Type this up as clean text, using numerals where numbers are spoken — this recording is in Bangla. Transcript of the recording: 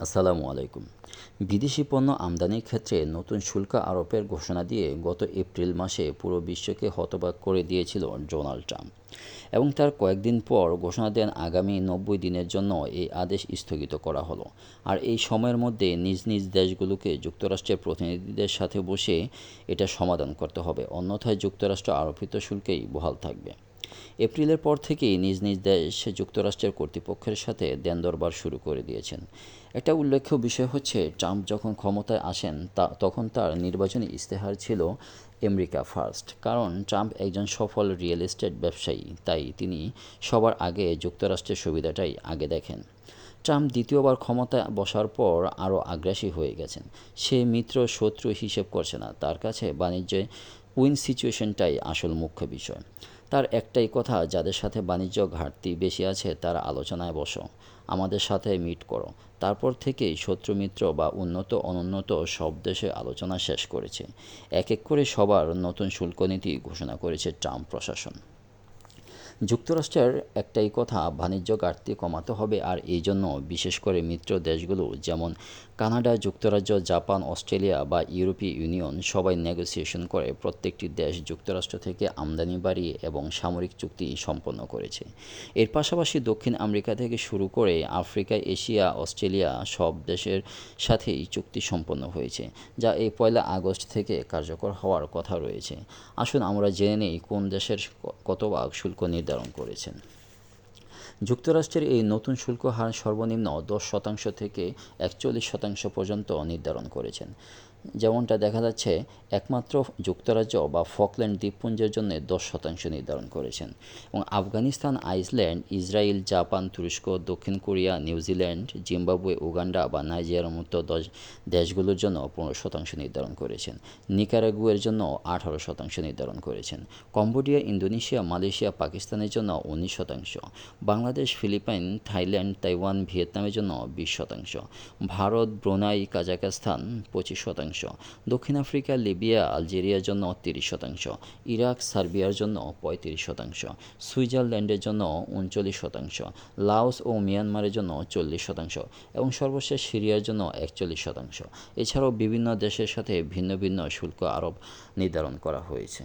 আসসালামু আলাইকুম। বিদেশি পণ্য আমদানির ক্ষেত্রে নতুন শুল্ক আরোপের ঘোষণা দিয়ে গত এপ্রিল মাসে পুরো বিশ্বকে হতবাক করে দিয়েছিল ডোনাল্ড ট্রাম্প, এবং তার কয়েকদিন পর ঘোষণা দেন আগামী 90 দিনের জন্য এই আদেশ স্থগিত করা হলো। আর এই সময়ের মধ্যে নিজ নিজ দেশগুলোকে যুক্তরাষ্ট্রের প্রতিনিধিদের সাথে বসে এটা সমাধান করতে হবে, অন্যথায় যুক্তরাষ্ট্র আরোপিত শুল্কেই বহাল থাকবে। এপ্রিলের পর থেকেই নিজ নিজ দেশ যুক্তরাষ্ট্রের কর্তৃপক্ষের সাথে দেন-দরবার শুরু করে দিয়েছেন। একটা উল্লেখ্য বিষয় হচ্ছে, ট্রাম্প যখন ক্ষমতায় আসেন তখন তার নির্বাচনী ইস্তেহার ছিল আমেরিকা ফার্স্ট। কারণ ট্রাম্প একজন সফল রিয়েল এস্টেট ব্যবসায়ী, তাই তিনি সবার আগে যুক্তরাষ্ট্রের সুবিধাটাই আগে দেখেন। ট্রাম্প দ্বিতীয়বার ক্ষমতায় বসার পর আরও আগ্রাসী হয়ে গেছেন। সে মিত্র শত্রু হিসেব করছে না, তার কাছে বাণিজ্যে উইন সিচুয়েশনটাই আসল মুখ্য বিষয়। তার একটাই কথা, যাদের সাথে বাণিজ্য ঘাটতি বেশি আছে তারা আলোচনায় বসো, আমাদের সাথে মিট করো। তারপর থেকেই শত্রু মিত্র বা উন্নত অনুন্নত সব দেশে আলোচনা শেষ করেছে। এক এক করে সবার নতুন শুল্ক নীতি ঘোষণা করেছে ট্রাম্প প্রশাসন। যুক্তরাষ্ট্রের একটাই কথা, বাণিজ্য ঘাটতি কমাতে হবে, আর এই জন্য বিশেষ করে মিত্র দেশগুলো যেমন কানাডা, যুক্তরাজ্য, জাপান, অস্ট্রেলিয়া বা ইউরোপীয় ইউনিয়ন সবাই নেগোসিয়েশন করে প্রত্যেকটি দেশ যুক্তরাষ্ট্র থেকে আমদানি বাড়িয়ে এবং সামরিক চুক্তি সম্পন্ন করেছে। এর পাশাপাশি দক্ষিণ আমেরিকা থেকে শুরু করে আফ্রিকা, এশিয়া, অস্ট্রেলিয়া সব দেশের সাথেই চুক্তি সম্পন্ন হয়েছে, যা এই 1 আগস্ট থেকে কার্যকর হওয়ার কথা রয়েছে। আসুন আমরা জেনে নেই কোন দেশের কত ভাগ শুল্ক নির্ধারণ করেছেন। যুক্তরাষ্ট্রের এই নতুন শুল্ক হার সর্বনিম্ন 10% থেকে 41% পর্যন্ত নির্ধারণ করেছেন। যেমনটা দেখা যাচ্ছে, একমাত্র যুক্তরাজ্য বা ফকল্যান্ড দ্বীপপুঞ্জের জন্য 10% নির্ধারণ করেছেন, এবং আফগানিস্তান, আইসল্যান্ড, ইসরায়েল, জাপান, তুরস্ক, দক্ষিণ কোরিয়া, নিউজিল্যান্ড, জিম্বাবুয়ে, উগান্ডা বা নাইজেরিয়ার মতো দেশগুলোর জন্য 15% নির্ধারণ করেছেন। নিকারাগুয়ের জন্য 18% নির্ধারণ করেছেন। কম্বোডিয়া, ইন্দোনেশিয়া, মালয়েশিয়া, পাকিস্তানের জন্য 19%, বাংলাদেশ, ফিলিপাইন, থাইল্যান্ড, তাইওয়ান, ভিয়েতনামের জন্য 20%, ভারত, ব্রুনাই, কাজাখস্তান 25%, দক্ষিণ আফ্রিকা, লিবিয়া, আলজেরিয়ার জন্য 30%, ইরাক, সার্বিয়ার জন্য 35%, সুইজারল্যান্ডের জন্য 39%, লাওস ও মিয়ানমারের জন্য 40%, এবং সর্বশেষ সিরিয়ার জন্য 41%। এছাড়াও বিভিন্ন দেশের সাথে ভিন্ন ভিন্ন শুল্ক আরোপ নির্ধারণ করা হয়েছে।